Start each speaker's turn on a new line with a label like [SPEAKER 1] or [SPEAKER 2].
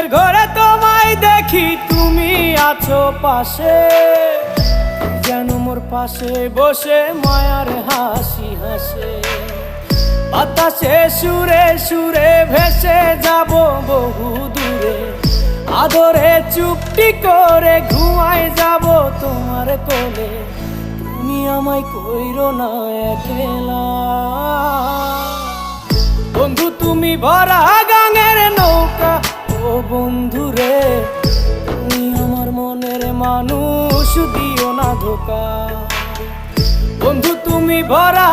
[SPEAKER 1] ঘুমের ঘরে তোমায় দেখি, তুমি আছো পাশে, যেন মোর পাশে বসে মায়ার হাসি হাসে। বাতাসে সুরে সুরে ভেসে যাব বহু দূরে, আদরে চুপটি করে ঘুমায় যাব তোমার কোলে। তুমি আমায় কইরো না একলা বন্ধু, তুমি ভরা গাঙের নৌকা। ও বন্ধু রে, তুমি আমার মনের মানুষ, দিও না ধোকা। বন্ধু তুমি ভরা